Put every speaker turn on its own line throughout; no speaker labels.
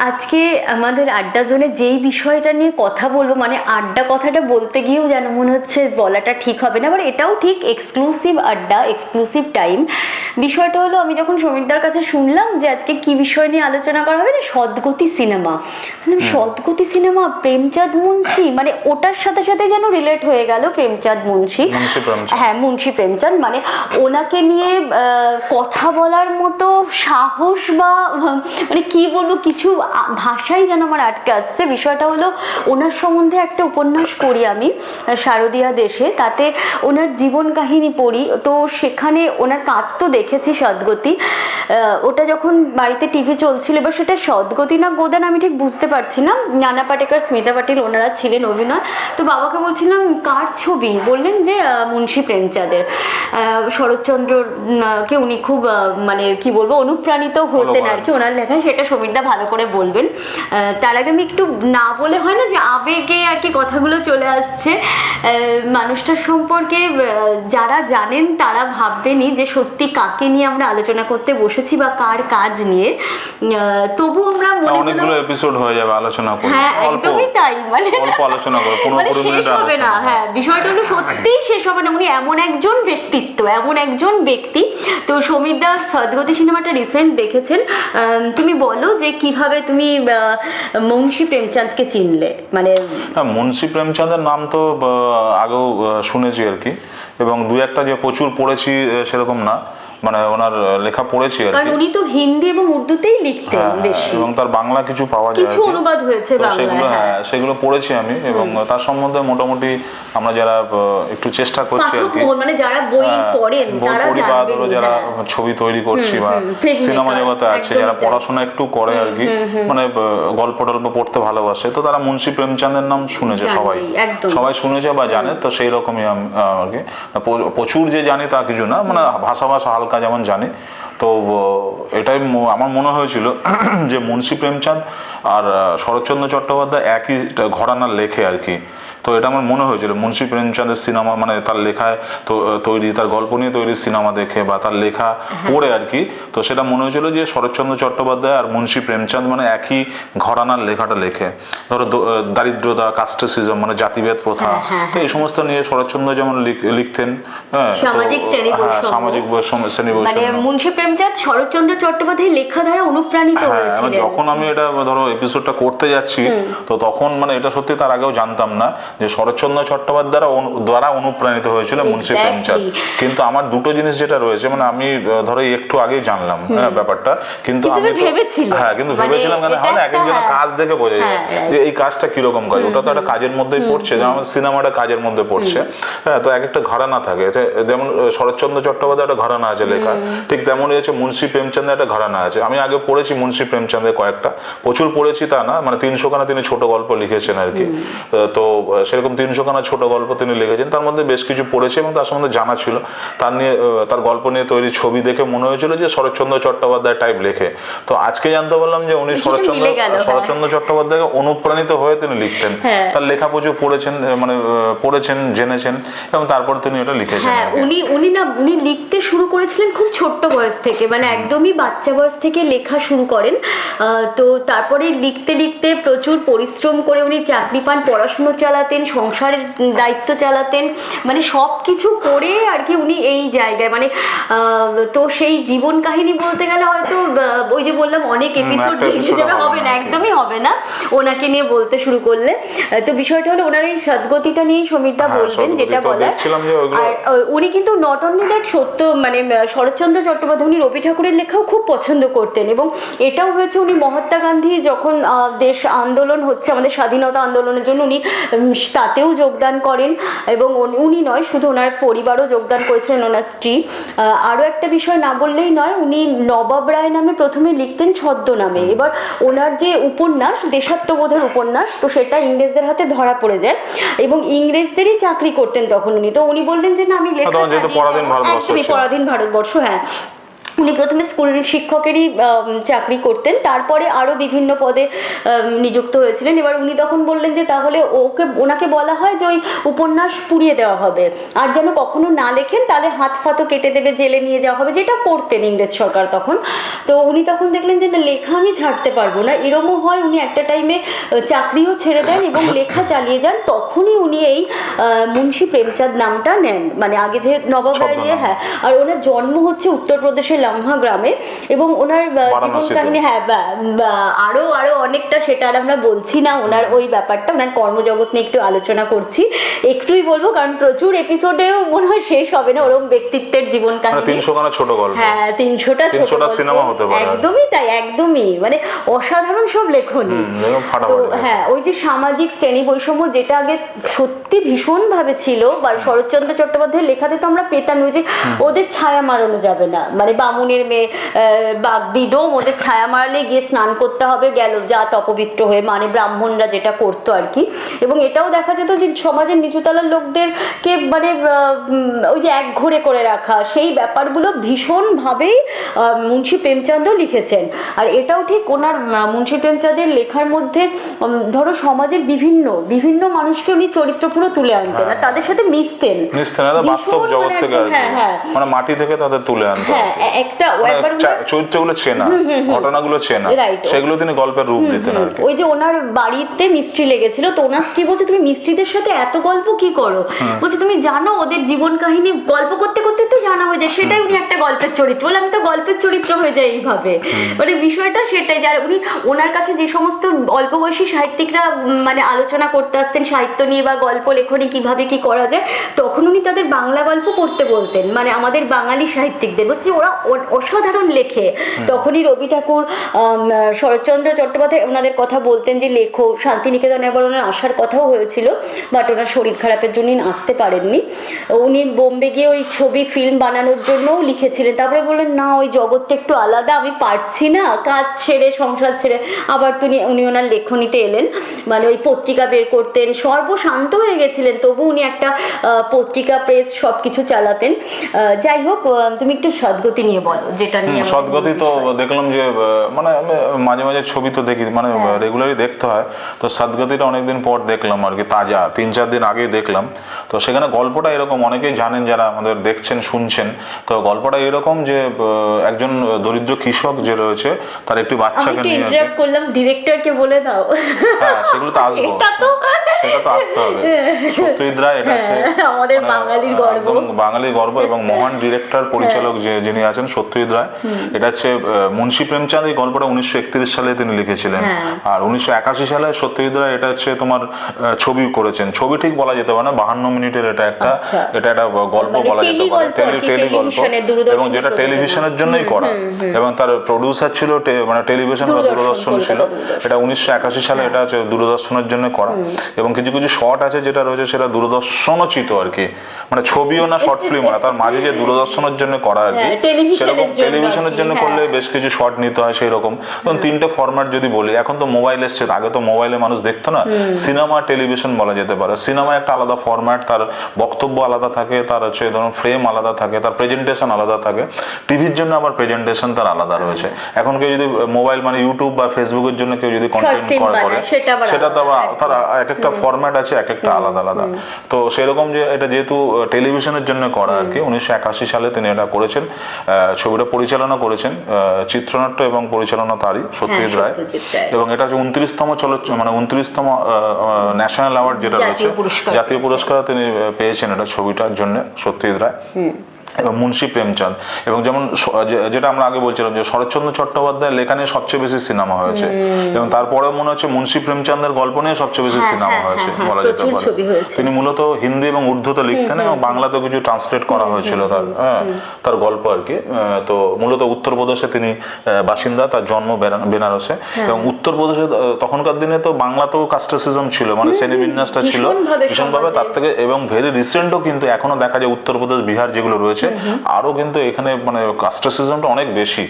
আজকে আমাদের আড্ডা জোনে যেই বিষয়টা নিয়ে কথা বলবো, মানে আড্ডা কথাটা বলতে গিয়েও যেন মনে হচ্ছে বলাটা ঠিক হবে না, আবার এটাও ঠিক, এক্সক্লুসিভ আড্ডা, এক্সক্লুসিভ টাইম। বিষয়টা হলো, আমি যখন সমীরদার কাছে শুনলাম যে আজকে কি বিষয় নিয়ে আলোচনা করা হবে না, সদ্গতি সিনেমা, সদ্গতি সিনেমা, প্রেমচাঁদ মুন্সি, মানে ওটার সাথে সাথে যেন রিলেট হয়ে গেল প্রেমচাঁদ মুন্সি। হ্যাঁ, মুন্সি প্রেমচাঁদ, মানে ওনাকে নিয়ে কথা বলার মতো সাহস বা মানে কি বলবো, কিছু ভাষাই যেন আমার আটকে আসছে। বিষয়টা হলো, ওনার সম্বন্ধে একটা উপন্যাস পড়ি আমি, শারদীয়া দেশে, তাতে ওনার জীবন কাহিনী পড়ি, তো সেখানে ওনার কাজ তো দেখেছি সদ্গতি, ওটা যখন বাড়িতে টিভি চলছিল, এবার সেটা সদ্গতি না গোদান আমি ঠিক বুঝতে পারছি না, নানা পাটেকর, স্মিতা পাটিল ওনারা ছিলেন অভিনয়। তো বাবাকে বলছিলাম কার ছবি, বললেন যে মুন্সি প্রেমচাঁদের। শরৎচন্দ্রকে উনি খুব মানে কি বলবো অনুপ্রাণিত হতেন আর কি ওনার লেখায়, সেটা সমীরদা ভালো করে বলবেন। তার আগে আমি একটু না বলে হয় না যে আবেগে আর কি কথাগুলো চলে আসছে। মানুষটার সম্পর্কে যারা জানেন তারা ভাববেনই যে সত্যি কাকে নিয়ে আমরা আলোচনা করতে বসেছি বা কার কাজ নিয়ে। তবু আমরা
অনেকগুলো এপিসোড হয়ে যাবে আলোচনা করে।
হ্যাঁ, একদমই তাই, মানে
অল্প আলোচনা করে
মানে শেষ হবে না। হ্যাঁ, বিষয়টা হলো সত্যিই শেষ হবে না। উনি এমন একজন ব্যক্তিত্ব, এমন একজন ব্যক্তি। তো সমীরদা সদ্গতি সিনেমাটা রিসেন্ট দেখেছেন, তুমি বলো যে কিভাবে তুমি মুন্সি প্রেমচাঁদকে চিনলে। মানে
মুন্সি প্রেমচাঁদের নাম তো আগেও শুনেছি আর কি, এবং দুই একটা যে প্রচুর পড়েছি সেরকম না, মানে ওনার লেখা পড়েছি আর কি,
কারণ উনি তো হিন্দি এবং উর্দুতেই লিখতেন বেশি,
এবং তার বাংলা কিছু পাওয়া যায়,
কিছু অনুবাদ হয়েছে বাংলায়,
হ্যাঁ সেগুলো পড়েছি আমি, এবং তার সম্বন্ধে মোটামুটি আমরা যারা একটু চেষ্টা করছি আর কি,
মানে যারা বই পড়েন তারা জানবেন,
যারা ছবি তৈরি করছি বা সিনেমা জগতে আছে, যারা পড়াশোনা একটু করে আর কি, মানে গল্প টল্প পড়তে ভালোবাসে, তো তারা মুন্সি প্রেমচাঁদের নাম শুনেছে, সবাই শুনেছে বা জানে। তো সেই রকমই আর কি, প্রচুর যে জানি তা কিছু না, মানে ভাষা হালকা যেমন জানি। তো এটাই আমার মনে হয়েছিল যে মুন্সি প্রেমচাঁদ আর শরৎচন্দ্র চট্টোপাধ্যায় একই ঘরানার লেখে আর কি। তো এটা আমার মনে হয়েছিল মুন্সি প্রেমচাঁদের সিনেমা, মানে তার লেখায় তৈরি, তার গল্প নিয়ে তৈরি সিনেমা দেখে বা তার লেখা পড়ে আর কি, তো সেটা মনে হয়েছিল যে শরৎচন্দ্র চট্টোপাধ্যায় আর মুন্সি প্রেমচাঁদ মানে একই ঘরানার লেখাটা লেখে। ধরো দারিদ্রতা, কাস্টিসিজম মানে জাতিভেদ প্রথা, তো এই সমস্ত নিয়ে শরৎচন্দ্র যেমন লিখতেন,
সামাজিক শ্রেণী বৈষম্য, মানে মুন্সি প্রেমচাঁদ শরৎচন্দ্র চট্টোপাধ্যায়ের লেখা দ্বারা অনুপ্রাণিত হয়েছিলেন।
যখন আমি এটা ধরো এপিসোডটা করতে যাচ্ছি, তো তখন মানে এটা সত্যি তার আগেও জানতাম না যে শরৎচন্দ্র চট্টোপাধ্যায় দ্বারা অনুপ্রাণিত হয়েছিল মুন্সি প্রেমচাঁদ। কিন্তু আমার দুটো জিনিস যেটা রয়েছে, মানে আমি ধরো একটু আগেই জানলাম ব্যাপারটা, কিন্তু আমি ভেবেছিলাম কেন হয় না, এক একজনের কাজ দেখে বোঝা যায় যে এই কাজটা কিরকম কাজ, ওটা তো একটা কাজের মধ্যেই পড়ছে, যেমন সিনেমাটা কাজের মধ্যে পড়ছে। হ্যাঁ, তো এক একটা ঘরানা থাকে, যেমন শরৎচন্দ্র চট্টোপাধ্যায় একটা ঘরানা আছে লেখা, ঠিক তেমনই হচ্ছে মুন্সি প্রেমচাঁদের একটা ঘরানা আছে। আমি আগে পড়েছি মুন্সি প্রেমচাঁদের কয়েকটা, প্রচুর পড়েছি তা না, মানে 300 খানা তিনি ছোট গল্প লিখেছেন আর কি। তো সেরকম 300 খানা ছোট গল্প তিনি লিখেছেন, তার মধ্যে বেশ কিছু পড়েছে এবং তার সম্বন্ধে জানা ছিল। তার গল্প নিয়ে তৈরি ছবি দেখে মনে হয়েছিল যে শরৎচন্দ্র চট্টোপাধ্যায় টাইপ লেখে। তো আজকে জানতে পারলাম যে উনি শরৎচন্দ্র চট্টোপাধ্যায়কে অনুপ্রাণিত হয়ে তিনি লিখতেন, তার লেখা প্রচুর পড়েছেন, জেনেছেন, এবং তারপর তিনি এটা লিখেছেন।
উনি লিখতে শুরু করেছিলেন খুব ছোট্ট বয়স থেকে, মানে একদমই বাচ্চা বয়স থেকে লেখা শুরু করেন। তো তারপরে লিখতে লিখতে প্রচুর পরিশ্রম করে উনি চাকরি পান, পড়াশুনো চালাতেন, সংসারের দায়িত্ব চালাতেন, মানে সব কিছু করে আর কি উনি এই জায়গায়, মানে তো সেই জীবন কাহিনী বলতে গেলে হয়তো ওই যে বললাম অনেক এপিসোড দেখে যাবে, হবে না, একদমই হবে না ওনাকে নিয়ে বলতে শুরু করলে। তো বিষয়টা হলো ওনার এই সদ্গতিটা নিয়েই সমীরদা বলবেন যেটা বলার। আর উনি কিন্তু নট অনলি দ্যাট, সত্য মানে শরৎচন্দ্র চট্টোপাধ্যায় উনি রবি ঠাকুরের লেখাও খুব পছন্দ করতেন, এবং এটাও হয়েছে উনি মহাত্মা গান্ধী যখন দেশ আন্দোলন হচ্ছে, আমাদের স্বাধীনতা আন্দোলনের জন্য উনি তাতেও যোগদান করেন, এবং উনি নয় শুধু ওনার পরিবারও যোগদান করেছিলেন, ওনার স্ত্রী। আরও একটা বিষয় না বললেই নয়, উনি নবাব রায় নামে প্রথমে লিখতেন ছদ্মনামে। এবার ওনার যে উপন্যাস, দেশাত্মবোধের উপন্যাস, তো সেটা ইংরেজদের হাতে ধরা পড়ে যায়, এবং ইংরেজদেরই চাকরি করতেন তখন উনি। তো উনি বললেন যে না, আমি লেখা
পরাধীন ভারতবর্ষ,
হ্যাঁ, উনি প্রথমে স্কুল শিক্ষকেরই চাকরি করতেন, তারপরে আরও বিভিন্ন পদে নিযুক্ত হয়েছিলেন। এবার উনি তখন বললেন যে তাহলে ওনাকে বলা হয় যে ওই উপন্যাস পুড়িয়ে দেওয়া হবে, আর যেন কখনো না লেখেন তাহলে হাত ফাতও কেটে দেবে, জেলে নিয়ে যাওয়া হবে, যেটা করতেন ইংরেজ সরকার তখন। তো উনি তখন দেখলেন যে না, লেখা আমি ছাড়তে পারবো না, এরমও হয়। উনি একটা টাইমে চাকরিও ছেড়ে দেন এবং লেখা চালিয়ে যান। তখনই উনি এই মুন্সী প্রেমচাঁদ নামটা নেন, মানে আগে যে নবাব রায় নিয়ে, হ্যাঁ। আর ওনার জন্ম হচ্ছে উত্তরপ্রদেশের লামহা গ্রামে, এবং ওনার জীবন কাহিনী, হ্যাঁ, আরো আরো অনেকটা, সেটা আর আমরা বলছি না। ওনার ওই ব্যাপারটা, ওনার কর্মজগৎ নিয়ে একটু আলোচনা করছি, একটুই বলবো, কারণ প্রচুর এপিসোডেও মনে হয় শেষ হবে না ওরকম ব্যক্তিত্বের জীবন কাহিনী।
300 খানা ছোট গল্প,
হ্যাঁ, 300টা
সিনেমা হতে পারে।
একদমই তাই, একদমই, মানে অসাধারণ সব লেখনী। তো হ্যাঁ, ওই যে সামাজিক শ্রেণী বৈষম্য, যেটা আগে সত্যি ভীষণ ভাবে ছিল, বা শরৎচন্দ্র চট্টোপাধ্যায়ের লেখাতে তো আমরা পেতাম ওই যে ওদের ছায়া মারানো যাবে না, মানে বামুনের মেয়ে বাগদি ডোম, ওদের ছায়া মারলে গিয়ে স্নান করতে হবে, গেল জাত অপবিত্র হয়ে, মানে ব্রাহ্মণরা যেটা করতো আর কি। এবং এটাও দেখা যেত যে সমাজের নিচুতলার লোকদেরকে মানে ওই যে এক ঘরে করে রাখা, সেই ব্যাপারগুলো ভীষণভাবেই মুন্সী প্রেমচাঁদও লিখেছেন। আর এটাও ঠিক, ওনার মুন্সী প্রেমচাঁদের লেখার মধ্যে ধরো সমাজের বিভিন্ন বিভিন্ন মানুষকে উনি চরিত্র পুরো তুলে আনতেন, আর তাদের সাথে মিশতেন,
বাস্তব জগৎ থেকে, মানে মাটি থেকে তাদের তুলে আনতেন।
হ্যাঁ, একটা
চরিত্রগুলো চেনা, ঘটনাগুলো চেনা, সেগুলো তিনি গল্পের রূপ দিতেন আর কি।
ওই যে ওনার বাড়িতে মিস্ত্রি লেগেছিল, তো ওনার স্ত্রী বলছে তুমি মিস্ত্রিদের সাথে এত গল্প কি করো, বলছে তুমি জানো ওদের জীবন কাহিনী গল্প করতে করতে তো জানা হয়ে যায়, সেটাই উনি একটা গল্পের চরিত্র। বলে আমি তো গল্পের চরিত্র হয়ে যাই এইভাবে, মানে বিষয়টা সেটাই। যার উনি, ওনার কাছে যে সমস্ত অল্প বয়সী সাহিত্যিকরা মানে আলোচনা করতে আসতেন সাহিত্য নিয়ে বা গল্প লেখনী কিভাবে কি করা যায়, তখন উনি তাদের বাংলা গল্প পড়তে বলতেন, মানে আমাদের বাঙালি সাহিত্যিকদের, বলছি ওরা অসাধারণ লেখে। তখনই রবি ঠাকুর, শরৎচন্দ্র চট্টোপাধ্যায় ওনাদের কথা বলতেন যে লেখো। শান্তিনিকেতনে আবার ওনার আসার কথাও হয়েছিল, বাট ওনার শরীর খারাপের জন্য আসতে পারেননি। উনি বোম্বে গিয়ে ওই ছবি ফিল্ম বানানোর জন্যও লিখেছিলেন, তারপরে বললেন না ওই জগৎটা একটু আলাদা, আমি পারছি না, কাজ ছেড়ে সংসার ছেড়ে আবার উনি ওনার লেখনীতে এলেন, মানে ওই পত্রিকা বের করতেন, সর্বশান্ত হয়ে গেছিলেন, তবু উনি একটা পত্রিকা প্রেস সব কিছু চালাতেন। যাই হোক, তুমি একটু সদ্গতি নিয়ে বলো, যেটা নিয়ে।
সদ্গতি তো দেখলাম যে মানে মাঝে মাঝে ছবি তো দেখি, মানে রেগুলারই দেখতে হয়, তো সদ্গতিটা অনেকদিন পর দেখলাম আর কি, তাজা 3-4 দিন আগে দেখলাম। তো সেখানে গল্পটা এরকম, অনেকেই জানেন যারা আমাদের দেখছেন শুনছেন, তো গল্পটা এরকম যে একজন দরিদ্র কৃষক যে রয়েছে, তার একটি বাচ্চাকে নিয়ে,
ইন্টারাপ্ট করলাম, ডিরেক্টরকে বলে দাও।
হ্যাঁ, সেগুলো তো আসবো, সেটা তো আসতে হবে। সত্যজিৎ রায়, এটা
আমাদের বাঙালির গর্ব,
বাঙালির গর্ব, এবং মহান ডিরেক্টর পরিচালক যিনি আছেন সত্যজিৎ রায়। এটা হচ্ছে মুন্সী প্রেমচাঁদ, এই গল্পটা 1931 সালে তিনি লিখেছিলেন, আর 1981 সালে সত্যজিৎ রায় এটা হচ্ছে তোমার ছবি করেছেন। ছবি ঠিক বলা যেতে পারে না, 52 মিনিটের এটা একটা গল্প বলা যেতে পারে, টেলি গল্প, এবং যেটা টেলিভিশনের জন্যই করা, এবং তার প্রডিউসার ছিল মানে টেলিভিশন বা দূরদর্শন ছিল। এটা 1981 সালে এটা হচ্ছে দূরদর্শনের জন্য করা, এবং কিছু কিছু শর্ট আছে যেটা রয়েছে সেটা দূরদর্শনোচিত আর কি, মানে ছবিও না, শর্ট ফিল্ম না, তার মাঝে যে দূরদর্শনের জন্য করা আর কি, সেরকম টেলিভিশনের জন্য করলে বেশ কিছু শর্ট নিতে হয় সেই রকম। তখন 3টে ফরম্যাট যদি বলি, এখন তো মোবাইল এসছে, আগে তো মোবাইলে মানুষ দেখতো না, সিনেমা টেলিভিশন বলা যেতে পারে। সিনেমা একটা আলাদা ফরম্যাট, তার বক্তব্য আলাদা থাকে, তার হচ্ছে ধরুন ফ্রেম আলাদা থাকে, তার প্রেজেন্টেশন আলাদা থাকে। টিভির জন্য আবার প্রেজেন্টেশন তার আলাদা রয়েছে। এখন কেউ যদি মোবাইল মানে ইউটিউব বা ফেসবুকের জন্য কেউ যদি কন্টেন্ট করে, সেটা তো তার এক একটা ফরম্যাট আছে, এক একটা আলাদা আলাদা। তো সেরকম যে এটা যেহেতু টেলিভিশনের জন্য করা আর কি, 1981 সালে তিনি এটা করেছেন। ছবিটা পরিচালনা করেছেন, চিত্রনাট্য এবং পরিচালনা তারই, সত্যজিৎ রায়। এবং এটা হচ্ছে 29তম মানে 29তম ন্যাশনাল অ্যাওয়ার্ড যেটা রয়েছে, জাতীয় পুরস্কার তিনি পেয়েছেন এটা ছবিটার জন্য, সত্যজিৎ রায় এবং মুন্সী প্রেমচাঁদ। এবং যেমন যেটা আমরা আগে বলছিলাম যে শরৎচন্দ্র চট্টোপাধ্যায়ের লেখা নিয়ে সবচেয়ে বেশি সিনেমা হয়েছে, এবং তারপরে মনে হচ্ছে মুন্সী প্রেমচাঁদের গল্প নিয়ে সবচেয়ে বেশি সিনেমা হয়েছে বলা যেতে পারে। তিনি মূলত হিন্দি এবং উর্দুতে লিখতেন, এবং বাংলাতেও কিছু ট্রান্সলেট করা হয়েছিল তার গল্প আর কি। তো মূলত উত্তরপ্রদেশে তিনি বাসিন্দা, তার জন্ম বেনারসে, এবং উত্তরপ্রদেশে তখনকার দিনে তো বাংলাতেও কাস্টিসিজম ছিল, মানে শ্রেণীবিন্যাসটা ছিল ভীষণভাবে, তার থেকে এবং ভেরি রিসেন্টও কিন্তু এখনো দেখা যায় উত্তরপ্রদেশ, বিহার যেগুলো রয়েছে রয়েছে, আরো কিন্তু এখানে মানে কাস্ট্রিজমটা অনেক বেশি,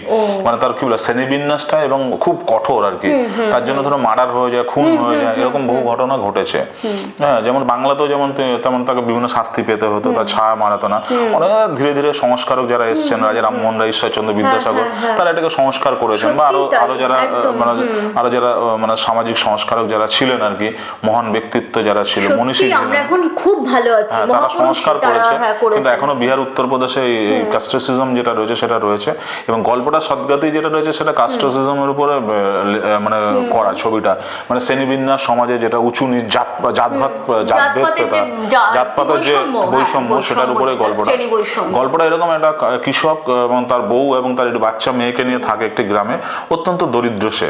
মানে তার কি বলে শ্রেণীবিন্যাসটা এবং খুব কঠোর আর কি। তার জন্য ধরো মার্ডার হয়ে যায়, খুন হয়ে যায়, এরকম বহু ঘটনা ঘটেছে। হ্যাঁ, যেমন বাংলাতেও যেমন তেমন তাকে বিভিন্ন শাস্তি পেতে হতো, তার ছায়া মারাতো না। অনেক ধীরে ধীরে সংস্কারক যারা এসছেন, রাজা রামমোহন রায়, ঈশ্বরচন্দ্র বিদ্যাসাগর, তারা এটাকে সংস্কার করেছেন, বা আরো যারা মানে সামাজিক সংস্কারক যারা ছিলেন আর কি, মহান ব্যক্তিত্ব যারা ছিল, মনীষী
আমরা এখন খুব ভালো আছি,
তারা সংস্কার করেছে। কিন্তু এখনো বিহার উত্তরপ্রদেশে এই কাস্ট্রিজম যেটা রয়েছে সেটা রয়েছে, এবং গল্পটা সদ্গাতেই যেটা রয়েছে সেটা কাস্ট্রিজমের উপরে মানে করা ছবিটা, মানে শ্রেণীবিন্যাস সমাজে যেটা উঁচু নিচ জাতপাতের যে বৈষম্য, সেটার উপরে গল্পটা এরকম একটা কৃষক এবং তার বউ এবং তার একটি বাচ্চা মেয়েকে নিয়ে থাকে একটি গ্রামে, অত্যন্ত দরিদ্র সে,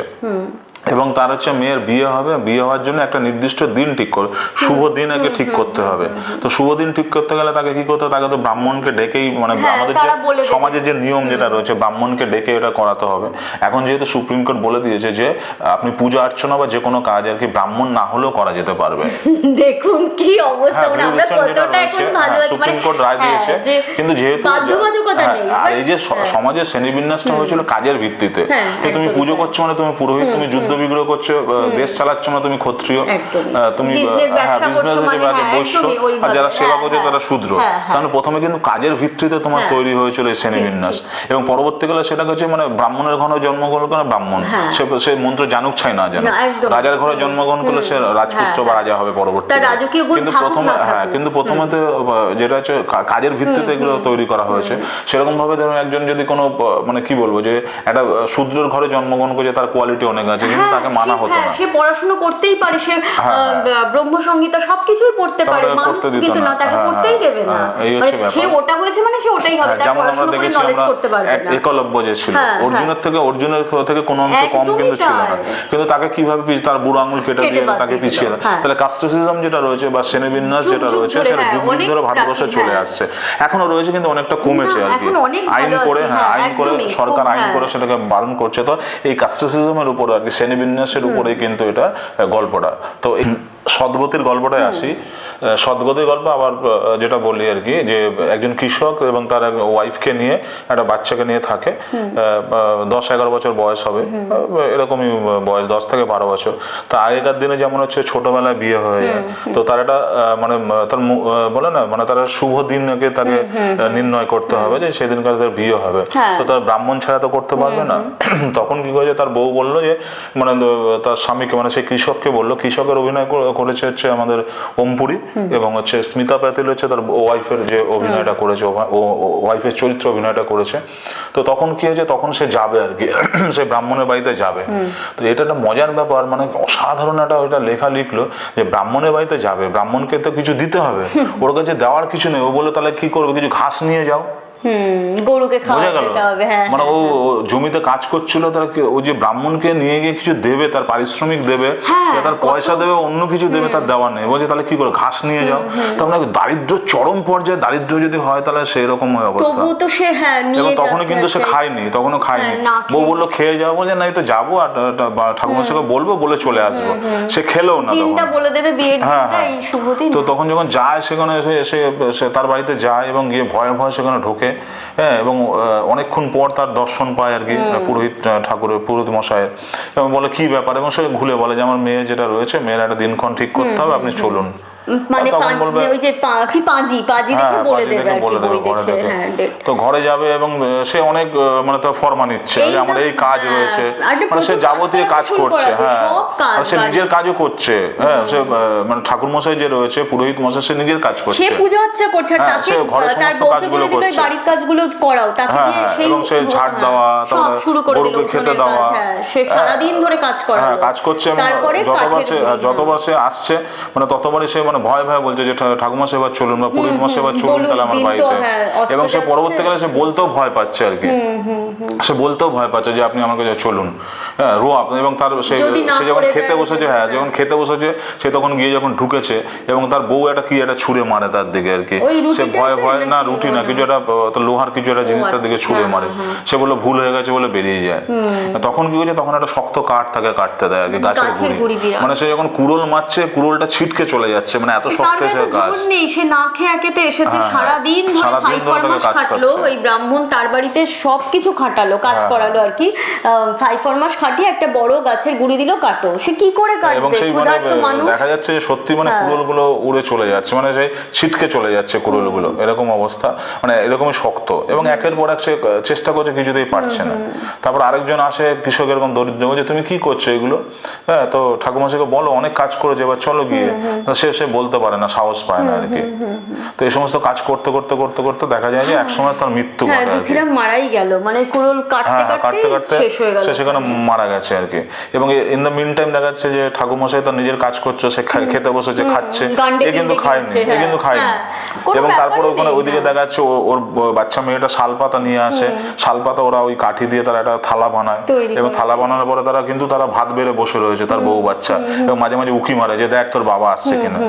এবং তার হচ্ছে মেয়ের বিয়ে হবে, বিয়ে হওয়ার জন্য একটা নির্দিষ্ট দিন ঠিক করে, শুভ দিন আগে ঠিক করতে হবে। তো শুভ দিন ঠিক করতে গেলে তাকে কি করতে হবে, তাকে তো ব্রাহ্মণকে ডেকেই, মানে আমাদের যে সমাজের যে নিয়ম যেটা রয়েছে, ব্রাহ্মণকে ডেকে এটা করাতে হবে। এখন যেহেতু সুপ্রিম কোর্ট বলে দিয়েছে যে আপনি পূজা অর্চনা বা যে কোনো কাজ আর কি ব্রাহ্মণ না হলেও করা যেতে পারবে।
দেখুন কি অবস্থা, মানে আমরা কতটা এখন ভালো আছি,
সুপ্রিম কোর্ট রায় দিয়েছে। কিন্তু যেহেতু আর এই যে সমাজের শ্রেণীবিন্যাসটা হয়েছিল কাজের ভিত্তিতে, তুমি পুজো করছো মানে তুমি পুরোহিত, তুমি যুদ্ধ বিগ্রহ করছো, দেশ চালাচ্ছ না তুমি ক্ষত্রিয়, তুমি বিজনেস বৈশ্য, আর যারা সেবা করছে তারা শূদ্র। কারণ প্রথমে কিন্তু কাজের ভিত্তিতে তোমার তৈরি হয়েছিল এই শ্রেণীবিন্যাস, এবং পরবর্তীকালে সেটা হচ্ছে মানে ব্রাহ্মণের ঘরে জন্মগ্রহণ করে ব্রাহ্মণ, সে মন্ত্র জানুক চাই না জানুক, রাজার ঘরে জন্মগ্রহণ করলে সে রাজপুত্র বা রাজা হবে পরবর্তীকালে। কিন্তু প্রথমে তো যেটা হচ্ছে কাজের ভিত্তিতে এগুলো তৈরি করা হয়েছে। সেরকম ভাবে ধরুন একজন যদি কোনো মানে কি বলবো, যে একটা শূদ্রের ঘরে জন্মগ্রহণ করে তার কোয়ালিটি অনেক আছে, কিন্তু তাকে মানা হতো না।
সে পড়াশোনা করতেই পারে, সে ব্রহ্ম সংহিতা সবকিছুই পড়তে পারে, মানুষ কিন্তু না, তাকে পড়তেই দেবে না। সে ওটা হয়েছে মানে সে ওটাই হবে, তার পড়াশোনা করে নলেজ করতে পারবে না।
একলব্য যে ছিল, অর্জুনের থেকে কোনো অংশ কম কিন্তু ছিল না, কিন্তু তাকে কিভাবে তার বুড়ো আঙুল কেটে দিয়ে তাকে পিছিয়ে দেয়। তাহলে কাস্ট্রিজম যেটা রয়েছে বা শ্রেণীবিন্যাস যেটা রয়েছে, সেটা যুগ যুগ ধরে ভারতবর্ষে চলে আসছে, এখনো রয়েছে কিন্তু অনেকটা কমেছে আর কি। আইন করে সরকার আইন করে সেটাকে বারণ করছে। তো এই কাস্ট্রিজমের উপরে আর কি, শ্রেণীবিন্যাসের উপরে কিন্তু এটা গল্পটা। তো এই সদ্গতির গল্পটায় আসি। সদ্গতির গল্প আবার যেটা বলি আর কি, যে একজন কৃষক এবং তার ওয়াইফকে নিয়ে, একটা বাচ্চাকে নিয়ে থাকে, 10-11 বছর বয়স হবে, এরকমই বয়স, 10 থেকে 12 বছর। তা আগেকার দিনে যেমন হচ্ছে ছোটবেলায় বিয়ে হয়ে যায়, তো তার একটা মানে তার বলে না, মানে তার শুভ দিনকে তাকে নির্ণয় করতে হবে যে সেদিনকার তার বিয়ে হবে। তো তার ব্রাহ্মণ ছাড়া তো করতে পারবে না। তখন কি করেছে, তার বউ বললো যে, মানে তার স্বামীকে, মানে সেই কৃষককে বললো, কৃষকের অভিনয় করেছে হচ্ছে আমাদের ওমপুরি, এবং হচ্ছে স্মিতা প্যাটেল হচ্ছে তার ওয়াইফের যে অভিনয়টা করেছে, ওয়াইফের চরিত্র অভিনয়টা করেছে। তো তখন কি হয়েছে, তখন সে যাবে আর কি, সে ব্রাহ্মণের বাড়িতে যাবে। তো এটা একটা মজার ব্যাপার, মানে অসাধারণ একটা লেখা লিখলো যে ব্রাহ্মণের বাড়িতে যাবে, ব্রাহ্মণকে তো কিছু দিতে হবে, ওর কাছে দেওয়ার কিছু নেই। ও বলে তাহলে কি করবে, কিছু ঘাস নিয়ে যাও,
গরুকে খাওয়াতে হবে।
মানে ও জমিতে কাজ করছিল, তার ও যে ব্রাহ্মণকে নিয়ে গিয়ে কিছু দেবে, তার পারিশ্রমিক দেবে, তার পয়সা দেবে, অন্য কিছু দেবে, তার দেওয়ার নেই। বলছে তাহলে কি করে, ঘাস নিয়ে যাও। তার মানে দারিদ্র চরম পর্যায়ে, দারিদ্র যদি হয় তাহলে সেরকম হয় অবস্থা। এবং তখনও কিন্তু সে খায়নি, তখনও খায়নি। বউ বললো খেয়ে যাবো, যে না, এই তো যাবো আর ঠাকুরমশাইকে বলবো, বলে চলে আসবো। সে খেলেও না, তো তখন যখন যায় সেখানে এসে তার বাড়িতে যায় এবং গিয়ে ভয়ে ভয়ে সেখানে ঢোকে। হ্যাঁ, এবং অনেকক্ষণ পর তার দর্শন পায় আর কি পুরোহিত মশাইয়ের, এবং বলে কি ব্যাপার, এবং সে ঘুরে বলে যে আমার মেয়ে যেটা রয়েছে, মেয়ের একটা দিনক্ষণ ঠিক করতে হবে, আপনি চলুন।
মানে ওই যে পাঁজি দেখে বলে দেবে আর কি, বই দেখে। হ্যাঁ,
তো ঘরে যাবে এবং সে অনেক মানে তার ফরমান ইচ্ছে যে আমার এই কাজ রয়েছে, মানে সে যাবতীয় কাজ করছে। হ্যাঁ, সে নিজের কাজও করছে। হ্যাঁ, সে মানে ঠাকুর মশাই যে রয়েছে, পুরোহিত মশাই, সে নিজের কাজ করছে,
সে পূজা আর্চা করছে, তাকে তার বউকে বলে দিল বাড়ির কাজগুলো করাও, তাকে দিয়ে
সে ঝাড় দেওয়া, তারপরে
শুরু করে দিল, খেতে দেওয়া। সে সারা দিন ধরে কাজ করা,
কাজ করছে। তারপরে যতবার সে আসছে, মানে ততবারই সে মানে ভয় ভয় বলছে যে ঠাকুমা সেবা চলুন, বা পুরোহিত মশাই সেবা চলুন তাহলে আমার বাড়িতে। এবং সে পরবর্তীকালে সে বলতেও ভয় পাচ্ছে আর কি। সে বলতেও ভয় পাচ্ছে যে আপনি আমাকে চলুন, হ্যাঁ রো আপনি, এবং তার সে
যদি না
সে যখন
করে
খেতে
দেয়,
বসেছে, হ্যাঁ যখন খেতে বসেছে সে তখন গিয়ে যখন ঢুকেছে এবং তার বউ একটা কি একটা ছুঁড়ে মারে তার দিকে আর কি।
ওই
সে
রুটিটাই
ভয়
তো
ভয় না
নাকি?
রুটি না কিছু একটা তো লোহার কিছু একটা জিনিস তার দিকে
আচ্ছা,
ছুঁড়ে
হ্যাঁ,
মারে। সে বললো ভুল হয়ে গেছে বলে বেরিয়ে যায়। তখন কি হয়েছে, তখন একটা শক্ত কাঠ থাকে কাটতে দেয় আর কি, গাছের
গাছের গুঁড়ি বিরাট।
মানে সে যখন কুড়োল মারছে কুড়োলটা ছিটকে চলে যাচ্ছে, মানে এত শক্ত
তার গায়ে
সে
তো
গাছ।
জোর নেই, সে না খেয়ে একেতে এসেছে,
হ্যাঁ,
সারাদিন ধরে
সারাদিন
ফাই
ধরে তাকে
ফরমাস
কাজ
খাটলো,
করছে।
ওই ব্রাহ্মণ তার বাড়িতে সবকিছু খাটালো, কাজ
হ্যাঁ,
করালো আর কি। ফাই ফরমাস খাটিয়ে একটা বড় গাছের গুঁড়ি দিল, কাটো। সে কি করে
এবং
কাটবে,
সেই মানে
ক্ষুধার্ত মানুষ।
দেখা যাচ্ছে যে সত্যি মানে
হ্যাঁ।
কুড়োলগুলো উড়ে চলে যাচ্ছে, মানে সেই ছিটকে চলে যাচ্ছে কুড়োলগুলো, এরকম অবস্থা, মানে এরকমই শক্ত। এবং একের পর এক সে চেষ্টা করছে, কিছুতেই পারছে না। তারপর আরেকজন আসে কৃষক, এরকম দরিদ্র, বলছে তুমি কি করছো এগুলো, হ্যাঁ তো ঠাকুরমশাইকে বলো অনেক কাজ করেছে, এবার চলো গিয়ে। সে সে বলতে পারে না, সাহস পায় না আর কি। তো এই সমস্ত কাজ করতে করতে করতে করতে দেখা যায় যে একসময় তার মৃত্যু
হ্যাঁ,
ঘটে আর কি।
দুঃখীরাম মারাই গেল, মানে কুড়োল কাটতে
হ্যাঁ কাটতে
কাটতে
কাটতে
শেষ হয়ে গেল।
সে সেখানে মারা গেছে আর কি। এবং ইন দ্য মিন টাইম দেখা যাচ্ছে যে ঠাকুরমশাই তার নিজের কাজ করছে, সে খেতে বসেছে, খাচ্ছে,
গান্ডে
এ কিন্তু
পিণ্ডে
খায়নি,
গিলছে,
এ কিন্তু
হ্যাঁ,
খায়নি।
হ্যাঁ, কোনো
এবং তারপরে
ব্যাপারই
ওখানে
নেই,
ওইদিকে
হ্যাঁ।
দেখা যাচ্ছে ওর বাচ্চা মেয়েটা শালপাতা নিয়ে আসে, শালপাতা ওরা ওই কাঠি দিয়ে তারা একটা থালা বানায়,
তৈরি
এবং
করে।
থালা বানানোর পরে তারা ভাত বেড়ে বসে রয়েছে, তার বউ বাচ্চা, এবং মাঝে মাঝে উকি মারে যে দেখ তোর বাবা আসছে কিনা।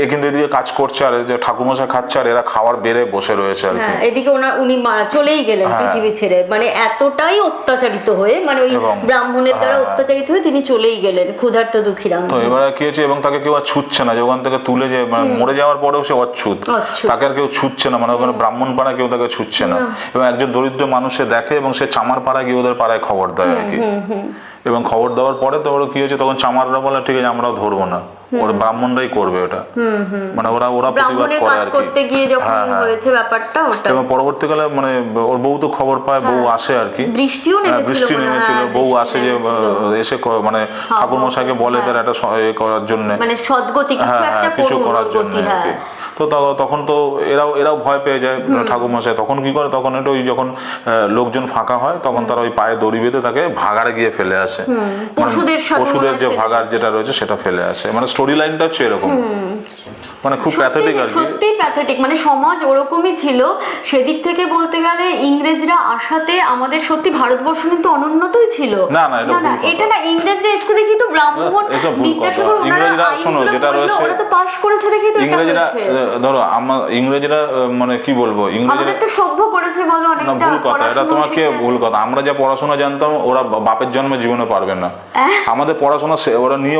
এ কিন্তু এদিকে কাজ করছে আর যে ঠাকুরমশাই খাচ্ছে, আর এরা খাওয়ার বেড়ে বসে রয়েছে আর কি।
হ্যাঁ, এদিকে উনি মারা চলেই গেলেন
হ্যাঁ।
পৃথিবী ছেড়ে, মানে এতটাই অত্যাচারিত হয়ে, মানে ওই
এবং
ব্রাহ্মণের দ্বারা
হ্যাঁ,
অত্যাচারিত হয়ে তিনি চলেই গেলেন, ক্ষুধার্ত দুঃখীরাম।
তো এবারে কি হয়েছে, এবং তাকে কেউ আর ছুটছে না, যে ওখান থেকে তুলে যে মানে মরে যাওয়ার পরেও সে অচ্ছুত,
অচ্ছুত।
তাকে আর কেউ ছুটছে না, মানে ওখানে ব্রাহ্মণ পাড়া কেউ তাকে ছুটছে না। এবং একজন দরিদ্র মানুষে দেখে এবং সে চামার পাড়া গিয়ে ওদের পাড়ায় খবর দেয় আর কি। এবং খবর দেওয়ার পরে তো ওরা কি হয়েছে, তখন চামাররা বলে ঠিক আছে আমরাও ধরবো না, ওরা ব্রাহ্মণরাই করবে ওটা, মানে ওরা প্রতিবাদ
ব্রাহ্মণের
করে
কাজ
আর কি।
করতে গিয়ে যখন
হ্যাঁ, হ্যাঁ।
হয়েছে ব্যাপারটা ওটা।
এবং পরবর্তীকালে মানে ওর বউ তো খবর পায়, বউ আসে আর কি।
বৃষ্টিও নেমেছিল
বৃষ্টি
মনে হয়,
নেমেছিল,
হ্যাঁ,
বউ
বৃষ্টি
আসে যে
নেমেছিল।
এসে মানে ঠাকুরমশাইকে বলে তার একটা এ করার জন্য,
মানে সদ্গতি কিছু
হ্যাঁ,
একটা
কিছু
করুন,
করার
ওর
জন্য
গতি,
আর
হ্যাঁ।
কি। তো তখন তো এরাও ভয় পেয়ে যায় ঠাকুরমশাই, তখন কি করে, তখন এটা ওই যখন লোকজন ফাঁকা হয় তখন তারা ওই পায়ে দড়ি বেঁধে তাকে ভাগাড়ে গিয়ে ফেলে আসে, মানে
পশুদের সাথে
পশুদের
মনে
যে
হয় ফেলে
ভাগাড়
আসে।
যেটা রয়েছে সেটা ফেলে আসে, মানে স্টোরি লাইনটা হচ্ছে এরকম, মানে খুব প্যাথেটিক আর কি।
সত্যিই প্যাথেটিক, মানে সমাজ ওরকমই ছিল সেদিক থেকে বলতে গেলে। ইংরেজরা আসাতে আমাদের সত্যি ভারতবর্ষ কিন্তু অনুন্নতই ছিল।
না, না, এটা ভুল কথা।
এটা না, ইংরেজরা এসে দেখি তো ব্রাহ্মণ
এসব ভুল
বিদ্যাসাগর
কথা।
ওনারা
ইংরেজরা শোনো
আইনগুলো
যেটা
করলো,
রয়েছে,
ওরা তো পাশ করেছে দেখি তো এটা
ইংরেজরা
হয়েছে।
ধরো ইংরেজরা মানে কি বলবো, ইংরেজরা
আমাদের তো সভ্য করেছে বলো
না,
অনেকটা।
ভুল কথা, এটা
পড়াশুনো
তোমাকে
শিখে।
ভুল কথা। আমরা যা পড়াশোনা জানতাম ওরা বাপের জন্মে জীবনে পারবে না। আমাদের পড়াশোনা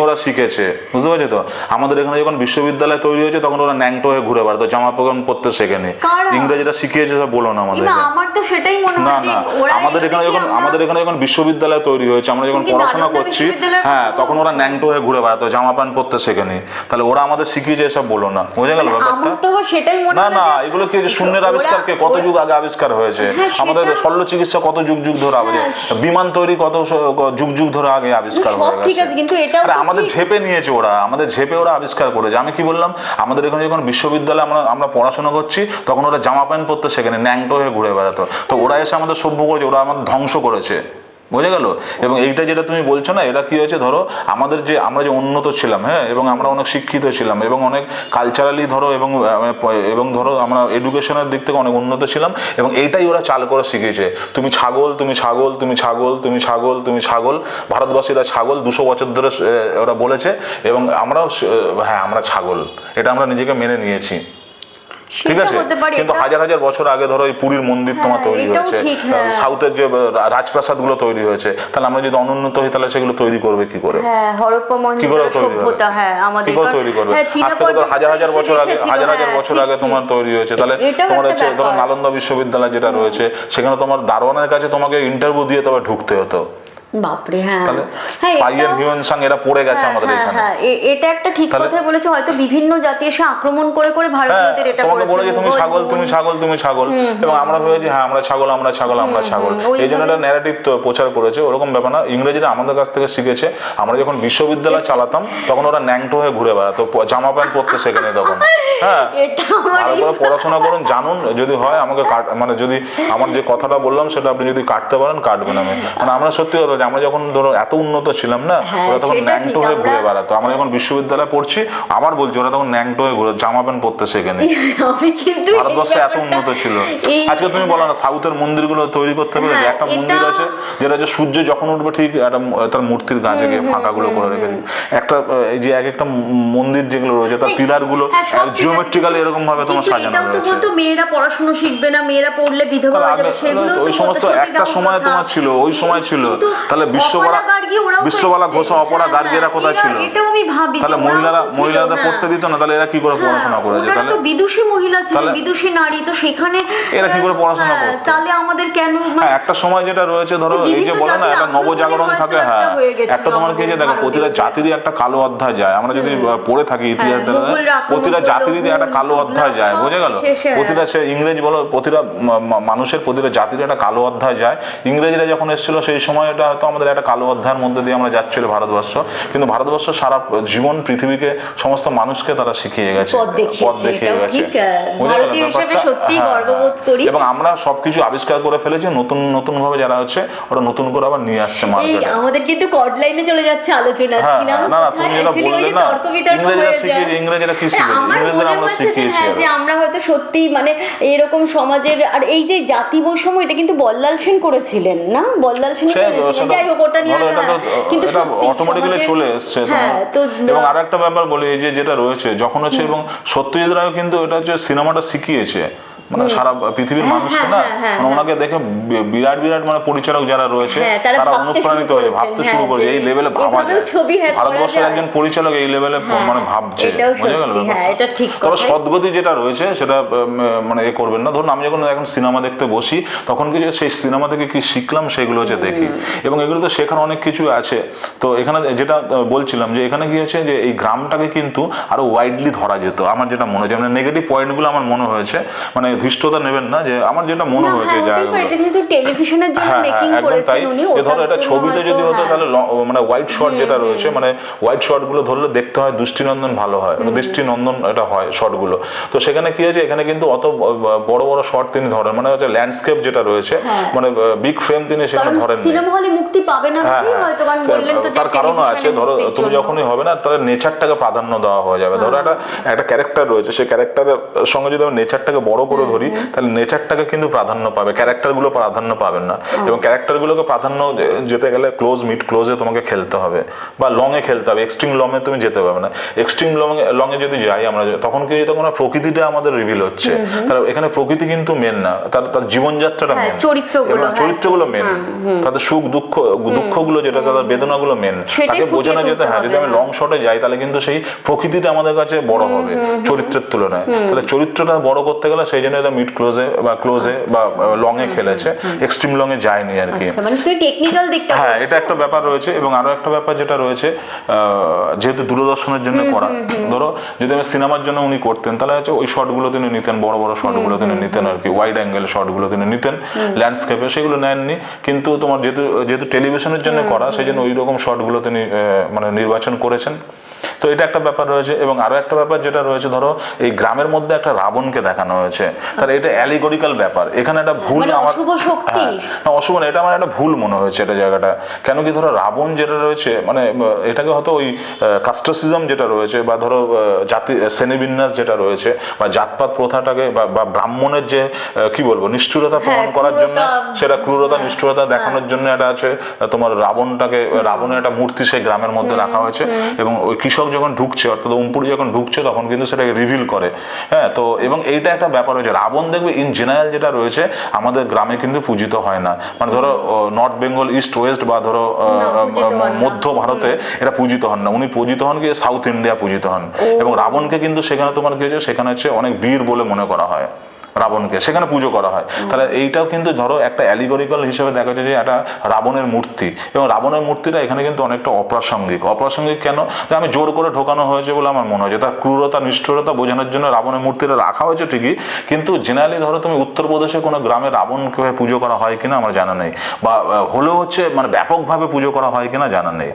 ওরা শিখেছে, বুঝতে পারছো তো। আমাদের এখানে যখন বিশ্ববিদ্যালয় তৈরি হয়েছে তখন ওরা ন্যাংটো হয়ে ঘুরে বেড়াতো, জামা প্যান্ট পরতে শেখেনি।
কারা?
ইংরেজরা শিখিয়েছে, সব বলো না আমাদের।
না, আমার তো সেটাই মনে
না,
হয় যে
না,
ওরা
আমাদের এখানে যখন বিশ্ববিদ্যালয় তৈরি হয়েছে, আমরা যখন
তুমি কি
পড়াশোনা
নালন্দা
করছি,
বিশ্ববিদ্যালয়ের
হ্যাঁ
কথা
তখন ওরা
বলছো?
ন্যাংটো হয়ে ঘুরে বেড়াতো, জামা প্যান্ট পরতে শেখেনি। তাহলে ওরা আমাদের শিখিয়েছে, এসব বলো না, বুঝে গেল ব্যাপারটা।
আমার তো আবার সেটাই মনে
না
হয়
না,
যে
এগুলো কি যে শূন্যের আবিষ্কার কে কত যুগ আগে আবিষ্কার হয়েছে।
হ্যাঁ,
আমাদের
সেটা-
শল্য চিকিৎসা কত যুগ যুগ ধরে বিমান তৈরি কত যুগ যুগ ধরে আগে আবিষ্কার
সব
হয়ে
ঠিক
গেছে।
আছে, কিন্তু এটাও
আরে
তো
আমাদের
ঠিক।
ঝেপে নিয়েছে ওরা, আবিষ্কার করেছে। আমি কি বললাম, আমাদের এখানে যখন বিশ্ববিদ্যালয়ে আমরা পড়াশোনা করছি তখন ওরা জামা প্যান্ট পরতে শেখেনি, ন্যাংটো হয়ে ঘুরে বেড়াতো। তো ওরা এসে আমাদের সভ্য করেছে, ওরা আমাদের ধ্বংস করেছে, বুঝে গেল। এবং এইটা যেটা তুমি বলছো না, এটা কি হয়েছে, ধরো আমরা যে উন্নত ছিলাম, হ্যাঁ, এবং আমরা অনেক শিক্ষিত ছিলাম এবং অনেক কালচারালি ধরো এবং ধরো আমরা এডুকেশনের দিক থেকে অনেক উন্নত ছিলাম, এবং এইটাই ওরা চাল করে শিখিয়েছে। তুমি ছাগল, তুমি ছাগল, তুমি ছাগল, তুমি ছাগল, তুমি ছাগল। ভারতবাসীরা ছাগল 200 বছর ধরে ওরা বলেছে, এবং আমরাও হ্যাঁ আমরা ছাগল, এটা আমরা নিজেকে মেনে নিয়েছি, ঠিক
সেটা
আছে।
হতে পারে,
কিন্তু
এটা-
হাজার হাজার বছর আগে ধরো এই পুরীর মন্দির তোমার
হ্যাঁ,
তৈরি
এটাও
হয়েছে,
ঠিক, হ্যাঁ।
সাউথের যে রাজপ্রাসাদ গুলো তৈরি হয়েছে, তাহলে আমরা যদি অনুন্নত হই তাহলে সেগুলো তৈরি করবে কি করে?
হ্যাঁ, হরপ্পা
কি করে
মহেঞ্জোদারো
তৈরি হবে?
সভ্যতা, হ্যাঁ, আমাদের
কি করে তৈরি করবে?
হ্যাঁ, চীনা
আজ থেকে তো
পর্যটকরা
হাজার হাজার
এসে
বছর আগে
দেখেছিল,
হাজার
হ্যাঁ,
বছর
ঠিক,
আগে
ঠিক।
তোমার তৈরি হয়েছে। তাহলে
এটাও
তোমার
একটা
হচ্ছে ধরো
ব্যাপার।
নালন্দা বিশ্ববিদ্যালয় যেটা রয়েছে, সেখানে তোমার দারোয়ানের কাছে তোমাকে ইন্টারভিউ দিয়ে তবে ঢুকতে হতো।
বাপরে, হ্যাঁ।
তাহলে
হ্যাঁ,
পাইয়ের
এটাও-
হিউয়েনসাং এরা পড়ে গেছে আমাদের
হ্যাঁ,
এখানে।
হ্যাঁ, এটা একটা ঠিক
তাহলে-
কথাই বলেছে। হয়তো বিভিন্ন জাতি এসে আক্রমণ করে করে
হ্যাঁ,
ভারতীয়দের এটা
তোমাকে
করেছে,
বলে যে তুমি
মুঘল,
ছাগল, তুমি
হুন।
ছাগল, তুমি ছাগল, এবং আমরা ভেবেছি হ্যাঁ আমরা ছাগল, আমরা ছাগল, আমরা ছাগল। এই জন্য একটা ন্যারেটিভ প্রচার করেছে। ওরকম ব্যাপার না, ইংরেজিরা আমাদের কাছ থেকে শিখেছে। আমরা যখন বিশ্ববিদ্যালয় চালাতাম তখন ওরা ন্যাংটো হয়ে ঘুরে বেড়াতো, জামা প্যান্ট পরতে শেখেনি তখন। হ্যাঁ,
এটা আমার
ভালো করে পড়াশোনা করুন, জানুন। যদি হয় আমাকে মানে যদি আমার যে কথাটা বললাম সেটা আপনি যদি কাটতে পারেন কাটবেন। আমি মানে আমরা সত্যি কথা যে আমরা যখন ধরো এত উন্নত ছিলাম না, ওরা তখন ন্যাংটো হয়ে ঘুরে বেড়াতো। আমরা যখন বিশ্ববিদ্যালয়ে পড়ছি, আবার বলছি ওরা তখন ন্যাংটো হয়ে ঘুরে, জামা প্যান্ট পরতে শেখেনি। ভারতবর্ষে এত উন্নত ছিল। আজকে তুমি বলো না, সাউথের মন্দিরগুলো তৈরি করতে পেরেছে। একটা মন্দির আছে যেটা হচ্ছে সূর্য যখন উঠবে ঠিক একটা তার মূর্তির কাছে গিয়ে ফাঁকাগুলো করে রেখেছে। একটা এই যে এক একটা মন্দির যেগুলো রয়েছে তার পিলার গুলো জিওমেট্রিক্যালি এরকম ভাবে তোমার সাজানো রয়েছে।
তো মেয়েরা পড়াশোনা শিখবে না, মেয়েরা পড়লে বিধবা হয়ে যাবে, সেগুলো
ওই সমস্ত একটা সময় তোমার ছিল, ওই সময় ছিল। তাহলে বিশ্ববালা ঘোষ, অপরা গার্গীরা কোথায় ছিল?
এটাও আমি ভাবি,
তাহলে মহিলাদের পড়তে দিত না, তাহলে এরা কি করে পড়াশোনা করেছে?
তাহলে তো বিদুষী মহিলা ছিল, বিদুষী নারী, তো সেখানে
এরা কি করে পড়াশোনা করতো?
তাহলে আমাদের কেন
একটা সময় যেটা রয়েছে ধরো এই যে বলে না একটা নবজাগরণ থাকে, হ্যাঁ একটা তোমার কি যে দেখো প্রতিটা জাতিরই একটা কালো অধ্যায় যায়। আমরা যদি পড়ে থাকি ইতিহাস, প্রতিটা জাতিরই একটা কালো অধ্যায় যায়, বুঝে গেল? প্রতিটা সে ইংরেজ বলো, প্রতিটা মানুষের প্রতিটা জাতির একটা কালো অধ্যায় যায়। ইংরেজরা যখন এসেছিল সেই সময় এটা হয়তো আমাদের একটা কালো অধ্যায়ের মধ্যে দিয়ে আমরা যাচ্ছিল ভারতবর্ষ, কিন্তু ভারতবর্ষ সারা জীবন পৃথিবীকে সমস্ত মানুষকে তারা শিখিয়ে গেছে, পথ দেখিয়ে গেছে। এবং আমরা সবকিছু আবিষ্কার করে ফেলেছি, নতুন নতুন ভাবে যারা হচ্ছে ওরা নতুন করে আবার নিয়ে আসছে মার্কেটে।
আমাদের কিন্তু কর্ড লাইনে চলে যাচ্ছে আলোচনা।
না না, তুমি যেটা বললে না ইংরেজরা শিখিয়েছে, ইংরেজরা কি শিখিয়েছে? ইংরেজরা আমরা শিখিয়েছি।
যে আমরা হয়তো সত্যি মানে এরকম সমাজের, আর এই যে জাতি বৈষম্য এটা কিন্তু বল্লাল সেন করেছিলেন না? বল্লাল সেন করেছিলেন, যাই হোক ওটা নিয়ে কিন্তু
অটোমেটিক্যালি চলে এসেছে। এবং আরেকটা ব্যাপার বলি, এই যে যেটা রয়েছে যখন হচ্ছে, এবং সত্যজিৎ রায় কিন্তু এটা হচ্ছে সিনেমাটা শিখিয়েছে মানে সারা পৃথিবীর মানুষকে না, মানে ওনাকে দেখে বিরাট বিরাট মানে পরিচালক যারা রয়েছে তারা অনুপ্রাণিত হয়ে ভাবতে শুরু করেছে এই লেভেলে ভাবা যায়। ভারতবর্ষের একজন পরিচালক এই লেভেলে মানে ভাবছে, বুঝে গেল? তবে সদ্গতি যেটা রয়েছে সেটা মানে এ করবেন না। ধরুন আমি যখন এখন সিনেমা দেখতে বসি তখন কি সেই সিনেমা থেকে কি শিখলাম সেগুলো হচ্ছে দেখি, এবং এগুলো তো শেখার অনেক কিছু আছে। তো এখানে যেটা বলছিলাম যে এখানে কি হয়েছে যে এই গ্রামটাকে কিন্তু আরো ওয়াইডলি ধরা যেত। আমার যেটা মনে হয়েছে, মানে নেগেটিভ পয়েন্টগুলো আমার মনে হয়েছে, মানে ধৃষ্টতা নেবেন না, যে আমার যেটা মনে হয়েছে
টেলিভিশনের জন্য মেকিং করেছেন উনি।
ধরো এটা ছবিতে যদি হতো তাহলে মানে হোয়াইট শট যেটা রয়েছে, মানে হোয়াইট শট গুলো ধরলে দেখতে হয় দৃষ্টিনন্দন ভালো হয়, দৃষ্টিনন্দন এটা হয় শট গুলো। তো সেখানে কি হয়েছে, এখানে কিন্তু অত বড় বড় শট তিনি ধরেন, মানে হচ্ছে ল্যান্ডস্কেপ যেটা রয়েছে, মানে বিগ ফ্রেম তিনি সেখানে ধরেন।
সিনেমা হলে মুক্তি পাবে না হয়তো, কারণ বললেন তো
তার কারণ আছে। ধরো তুমি যখনই হবে না তাহলে নেচারটাকে প্রাধান্য দেওয়া হয়ে যাবে। ধরো একটা ক্যারেক্টার রয়েছে, সেই ক্যারেক্টারের সঙ্গে যদি আমি নেচারটাকে বড় করে ধরি তাহলে নেচারটাকে কিন্তু প্রাধান্য পাবে, ক্যারেক্টার গুলো প্রাধান্য পাবেন না। এবং ক্যারেক্টার গুলোকে প্রাধান্য যেতে গেলে ক্লোজে তোমাকে খেলতে হবে, বা লং এ খেলতে হবে। এক্সট্রিম লং এ তুমি যেতে পারবে না। এক্সট্রিম লং এ যদি যাই আমরা, তখন কি তখন প্রকৃতিটা আমাদের রিভিল হচ্ছে। তার এখানে প্রকৃতি কিন্তু মেন না, তার জীবনযাত্রাটা মেন, চরিত্রগুলো মেন, তাদের সুখ দুঃখগুলো যেটা, তাদের বেদনাগুলো মেন, তাকে বোঝানো যেতে। হ্যাঁ, যদি আমি লং শটে যাই তাহলে কিন্তু সেই প্রকৃতিটা আমাদের কাছে বড় হবে চরিত্রের তুলনায়। তাহলে চরিত্রটা বড় করতে গেলে সেই জন্য এটা মিড ক্লোজে বা লং এ খেলেছে, এক্সট্রিম লং এ যায়নি আর কি।
মানে তুই টেকনিক্যাল দিকটা,
হ্যাঁ এটা একটা ব্যাপার রয়েছে। এবং আরো একটা ব্যাপার যেটা রয়েছে, যেহেতু দূরদর্শনের জন্য করা, ধরো যদি আমি সিনেমার জন্য উনি করতেন তাহলে হচ্ছে ওই শটগুলো তিনি নিতেন, বড় বড় শটগুলো তিনি নিতেন আর কি, ওয়াইড অ্যাঙ্গেল শটগুলো তিনি নিতেন, ল্যান্ডস্কেপে সেগুলো নেননি। কিন্তু তোমার যেহেতু টেলিভিশনের জন্য করা, সেই জন্য ওই রকম শটগুলো তিনি মানে নির্বাচন করেছেন। তো এটা একটা ব্যাপার রয়েছে। এবং আরো একটা ব্যাপার যেটা রয়েছে, ধরো এই গ্রামের মধ্যে একটা রাবণকে দেখানো হয়েছে, তাহলে এটা অ্যালিগরিক্যাল ব্যাপার। এখানে একটা ভুল আমার অশুভ না, এটা আমার একটা ভুল মনে হয়েছে এটা জায়গাটা। কেন কি, ধরো রাবণ যেটা রয়েছে মানে এটাকে হয়তো ওই কাস্টসিজম যেটা রয়েছে, বা ধরো জাতি শ্রেণীবিন্যাস যেটা রয়েছে, বা জাতপাত প্রথাটাকে বা ব্রাহ্মণের যে কি বলবো নিষ্ঠুরতা প্রমাণ করার জন্য, সেটা ক্রূরতা নিষ্ঠুরতা দেখানোর জন্য এটা আছে তোমার রাবণের একটা মূর্তি সেই গ্রামের মধ্যে রাখা হয়েছে। এবং ওই কৃষক যখন ঢুকছে, অর্থাৎ ওমপুরি যখন ঢুকছে, তখন কিন্তু সেটাকে রিভিল করে। হ্যাঁ, তো এবং এইটা একটা ব্যাপার হয়েছে। রাবণ দেখবে ইন জেনারেল যেটা রয়েছে আমাদের গ্রামে কিন্তু পূজিত হয় না। মানে ধরো নর্থ বেঙ্গল, ইস্ট ওয়েস্ট বা ধরো মধ্য ভারতে এটা পূজিত হন না। উনি পূজিত হন কি সাউথ ইন্ডিয়া পূজিত হন। এবং রাবণকে কিন্তু সেখানে তোমার কি হয়েছে, সেখানে হচ্ছে অনেক বীর বলে মনে করা হয়, রাবণকে সেখানে পুজো করা হয়। তাহলে এইটাও কিন্তু ধরো একটা অ্যালিগরিক্যাল হিসেবে দেখা যায় যে একটা রাবণের মূর্তি, এবং রাবণের মূর্তিটা এখানে কিন্তু অনেকটা অপ্রাসঙ্গিক কেন, যে আমি জোর করে ঢোকানো হয়েছে বলে আমার মনে হয়েছে। তার ক্রূরতা নিষ্ঠুরতা বোঝানোর জন্য রাবণের মূর্তিটা রাখা হয়েছে ঠিকই, কিন্তু জেনারেলি ধরো তুমি উত্তরপ্রদেশে কোনো গ্রামে রাবণকে পুজো করা হয় কিনা আমার জানা নেই, বা হলেও হচ্ছে মানে ব্যাপকভাবে পুজো করা হয় কিনা জানা নেই।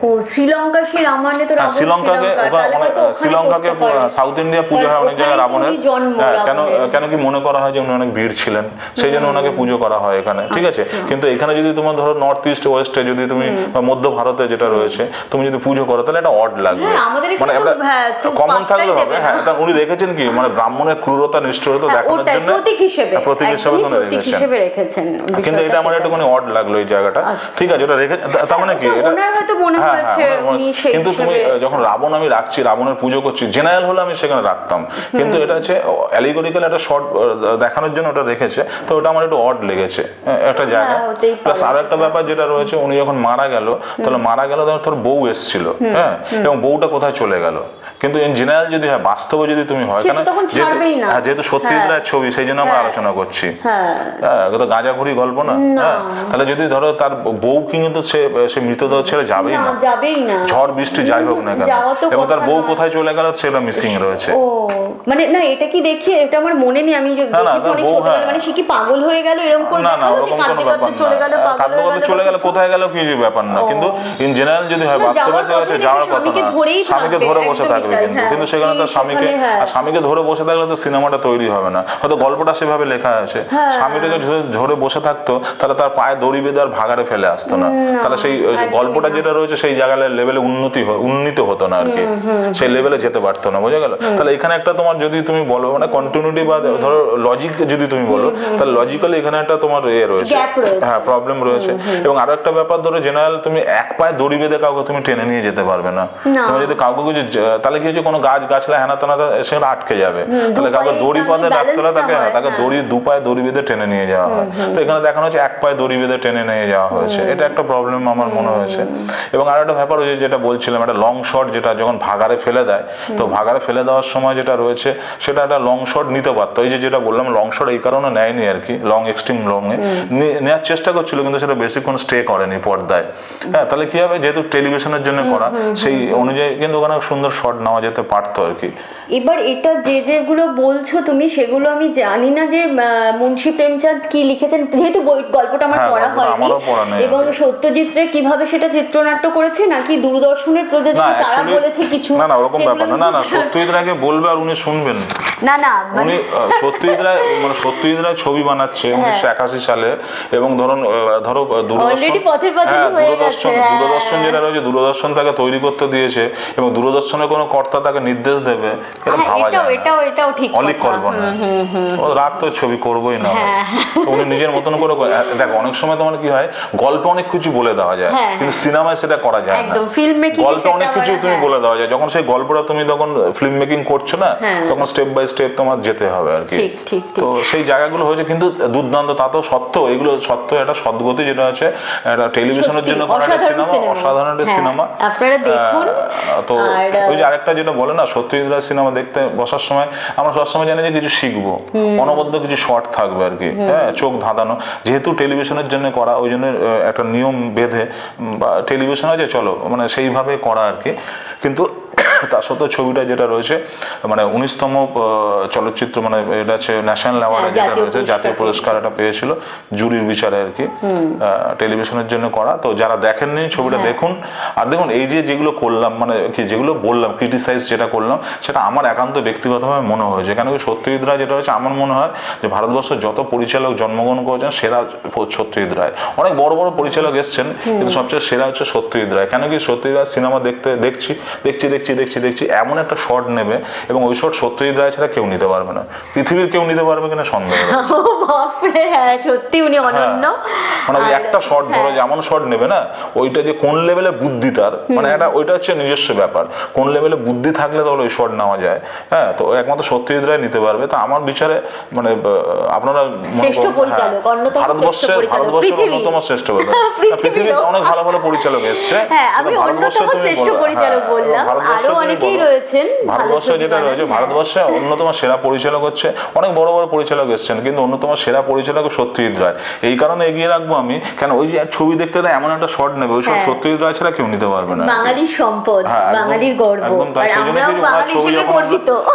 শ্রীলঙ্কাকে সাউথ ইন্ডিয়া পুজো হয় অনেক জায়গায় রাবণের। কেন কি মনে করা হয় হয় যে উনি অনেক বীর ছিলেন, সেই জন্য ওনাকে পুজো করা হয় এখানে, ঠিক আছে। কিন্তু এখানে যদি তোমার ধরো নর্থ ইস্ট ওয়েস্টে যদি তুমি বা মধ্য ভারতে যেটা রয়েছে তুমি যদি পুজো করো তাহলে এটা অড লাগবে, মানে আমরা কমন থাকলে হবে। হ্যাঁ, উনি রেখেছেন কি মানে ব্রাহ্মণের ক্রূরতা নিষ্ঠুরতা দেখানোর জন্য
প্রতীক হিসেবে রেখেছেন।
কিন্তু এটা আমার একটুখানি অড লাগলো এই জায়গাটা, ঠিক আছে, ওটা রেখে তার মানে কি এটা
ওনার হয়তো মনে হয়েছে উনি সেই
কিন্তু তুমি যখন রাবণ আমি রাখছি, রাবণের পুজো করছি, জেনারেল হলে আমি সেখানে রাখতাম, কিন্তু এটা হচ্ছে অ্যালিগরিক্যাল একটা শর্ট দেখানোর জন্য ওটা রেখেছে, তো ওটা আমার একটু অড লেগেছে একটা জায়গা। প্লাস আরো একটা ব্যাপার যেটা রয়েছে, উনি যখন মারা গেল তাহলে মারা গেল তোর বউ এসেছিল, হ্যাঁ, এবং বউটা কোথায় চলে গেল। কিন্তু ইন জেনারেল যদি হয়, বাস্তবে যদি তুমি হয়, কারণ যেহেতু সত্যজিৎ রায়ের ছবি সেই জন্য আমরা আলোচনা করছি, হ্যাঁ, গাঁজাখুরি গল্প না, হ্যাঁ, তাহলে যদি ধরো তার বউ কিন্তু সে মৃতদেহ ছেড়ে যাবেই না, ঝড় বৃষ্টি যাই হোক না কেন, এবং তার বউ কোথায় চলে গেল সেটা মিসিং রয়েছে।
মানে না, এটা কি দেখি, এটা আমার মনে নেই, আমি মানে সে কি পাগল হয়ে গেল এরকম করে
না, ওরকম কোনো ব্যাপার না, কাঁদতে চলে গেল কোথায় গেল কি ব্যাপার না, কিন্তু ইন জেনারেল যদি হয় বাস্তবে যাওয়ার কথা না, স্বামীকে ধরে বসে থাকবে, কিন্তু সেখানে তার স্বামীকে ধরে বসে থাকলে তো সিনেমাটা তৈরি হবে না, হয়তো গল্পটা সেভাবে লেখা আছে, স্বামীটাকে ধরে বসে থাকতো তাহলে তার পায়ে দড়ি বেঁধে আর ভাগাড়ে ফেলে আসতো না, তাহলে সেই গল্পটা যেটা রয়েছে সেই জায়গায় লেভেলে উন্নীত হতো না আর কি, সেই লেভেলে যেতে পারতো না, বোঝা গেল। তাহলে এখানে একটা তোমার যদি তুমি বলো মানে কন্টিনিউটি বা ধরো লজিক যদি তুমি বলো, তাহলে লজিক্যালি এখানে একটা তোমার রয়েছে, হ্যাঁ, প্রবলেম রয়েছে। এবং আরো একটা ব্যাপার ধরো জেনারেল তুমি এক পায়ে দড়ি বেঁধে কাউকে তুমি টেনে নিয়ে যেতে পারবে না, তুমি যদি কাউকে তাহলে কি হচ্ছে কোনো গাছ গাছলা হেনা তেনা সেখানে আটকে যাবে, তাহলে কাউকে দড়ি পাতে রাখতে হলে তাকে দড়ি দু পায়ে দড়ি বেঁধে টেনে নিয়ে যাওয়া হয়, তো এখানে দেখানো হচ্ছে এক পায়ে দড়ি বেঁধে টেনে নিয়ে যাওয়া হয়েছে, এটা একটা প্রবলেম আমার মনে হয়েছে। এবং আরো একটা ব্যাপার হয়েছে যেটা বলছিলাম, একটা লং শট যেটা যখন ভাগাড়ে ফেলে দেয়, তো ভাগাড়ে ফেলে দেওয়ার সময় যেটা রয়েছে সেটা একটা লং শট নিতে পারতো, এই যেটা বললাম লং শট এই কারণে নেয়নি আর কি, লং এক্সট্রিম লং নেওয়ার চেষ্টা করছিল কিন্তু সেটা বেশিক্ষণ স্টে করেনি পর্দায়, হ্যাঁ, তাহলে কি হবে যেহেতু টেলিভিশনের জন্য করা সেই অনুযায়ী কিন্তু ওখানে সুন্দর শট নেওয়া যেতে পারতো আর কি।
এবার এটা যেগুলো বলছো তুমি সেগুলো আমি জানি না যে মুন্সী প্রেমচাঁদ কি লিখেছেন, যেহেতু গল্পটা আমার পড়া হয়নি, এবং সত্যজিৎ রে কিভাবে সেটা চিত্রনাট্য করেছে নাকি দূরদর্শনের প্রযোজক তারা বলেছে কিছু,
না ওরকম ব্যাপার না, সত্যজিৎ রায়কে বলবে আর উনি শুনবেন না, উনি সত্যজিৎ রায় ছবি বানাচ্ছে 1981 সালে, এবং ধরো দূরদর্শন যেটা রয়েছে, দূরদর্শন তাকে তৈরি করতে দিয়েছে এবং দূরদর্শনের কোনো কর্তা তাকে নির্দেশ দেবে এটা ভাবা যায় না,
এটাও ঠিক
অলিক কল্পনা, ও রাত তো ছবি করবোই না, উনি নিজের মতন করে। দেখো অনেক সময় তোমার কি হয় গল্পে অনেক কিছু বলে দেওয়া যায়, কিন্তু সিনেমায় সেটা করা যায় না, গল্পে অনেক কিছু তুমি বলে দেওয়া যায়, যখন সেই গল্পটা তুমি তখন ফিল্ম মেকিং করছো না, তখন স্টেপ বাই স্টেপ তোমার যেতে হবে আর কি, তো সেই জায়গাগুলো হয়েছে কিন্তু দুর্দান্ত, তা তো সত্য, এগুলো সত্য, একটা সদ্গতি যেটা আছে একটা টেলিভিশনের জন্য করা একটা সিনেমা, অসাধারণ একটা সিনেমা, আপনারা দেখুন। তো ওই যে আরেকটা যেটা বলে না, সত্যজিৎ রায় সিনেমা দেখতে বসার সময় আমরা সবসময় জানি যে কিছু শিখবো, অনবদ্য কিছু শর্ট থাকবে আর কি, হ্যাঁ, চোখ ধাঁধানো, যেহেতু টেলিভিশনের জন্য করা ওই জন্য একটা নিয়ম বেঁধে বা টেলিভিশন আছে চলো মানে সেইভাবে করা আর কি, কিন্তু তার সত্ত্বেও ছবিটা যেটা রয়েছে মানে 19তম চলচ্চিত্র, মানে এটা হচ্ছে ন্যাশনাল অ্যাওয়ার্ডে যেটা রয়েছে, জাতীয় পুরস্কার এটা পেয়েছিল জুরির বিচারে আর কি, টেলিভিশনের জন্য করা। তো যারা দেখেননি ছবিটা দেখুন, আর দেখুন এই যেগুলো করলাম মানে কি যেগুলো বললাম ক্রিটিসাইজ যেটা করলাম সেটা আমার একান্ত ব্যক্তিগতভাবে মনে হয়েছে, কেন কি সত্যজিৎ রায় যেটা হচ্ছে আমার মনে হয় যে ভারতবর্ষের যত পরিচালক জন্মগ্রহণ করেছেন সেরা সত্যজিৎ রায়, অনেক বড় বড় পরিচালক এসছেন কিন্তু সবচেয়ে সেরা হচ্ছে সত্যজিৎ রায়, কেন কি সত্যজিৎ রায় সিনেমা দেখছি এমন একটা শট নেবে এবং ওই শট সত্যজিৎ রায় ছাড়া কেউ নিতে পারবে না, পৃথিবীর কেউ নিতে পারবে কিনা সন্দেহ,
সত্যি উনি অনন্য,
মানে ওই একটা শট ধরো যেমন শট নেবে না, ওইটা যে কোন লেভেলে বুদ্ধি তার, মানে এটা ওইটা হচ্ছে নিজস্ব ব্যাপার, কোন লেভেলে বুদ্ধি থাকলে তাহলে ওই শট নেওয়া যায়, হ্যাঁ, তো একমাত্র সত্যজিৎ রায় নিতে পারবে। তো আমার বিচারে মানে আপনারা ভারতবর্ষের অন্যতম শ্রেষ্ঠ পৃথিবীর অনেক ভালো ভালো পরিচালক এসছে, ভারতবর্ষে যেটা রয়েছে ভারতবর্ষে অন্যতম সেরা পরিচালক হচ্ছে, অনেক বড় বড় পরিচালক এসছেন কিন্তু অন্যতম সেরা পরিচালক সত্যজিৎ রায়, এই কারণে এগিয়ে রাখবো আমি, কেন ওই যে ছবি দেখতে দেয় এমন একটা শট নেবে ওই শট সত্যজিৎ রায় ছাড়া কেউ নিতে পারবে না,
বাঙালির সম্পদ, বাঙালির গর্ব,
একদম তাই,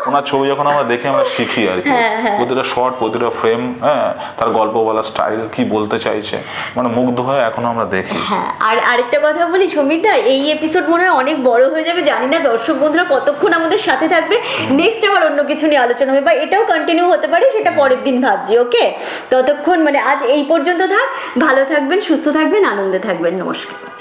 ওনার ছবি যখন আমরা দেখে আমরা শিখি আর কি, প্রতিটা শট প্রতিটা ফ্রেম, হ্যাঁ, তার গল্প বলা স্টাইল কি বলতে চাইছে, মানে মুগ্ধ হয়ে এখনো আমরা দেখি।
আর আরেকটা কথা বলি সমীরদা, এই এপিসোড মনে হয় অনেক বড় হয়ে যাবে, জানি না দর্শক দর্শক বন্ধুরা কতক্ষণ আমাদের সাথে থাকবে, নেক্সট আবার অন্য কিছু নিয়ে আলোচনা হবে, বা এটাও কন্টিনিউ হতে পারে, সেটা পরের দিন ভাবছি। ওকে, ততক্ষণ মানে আজ এই পর্যন্ত থাক, ভালো থাকবেন, সুস্থ থাকবেন, আনন্দে থাকবেন, নমস্কার।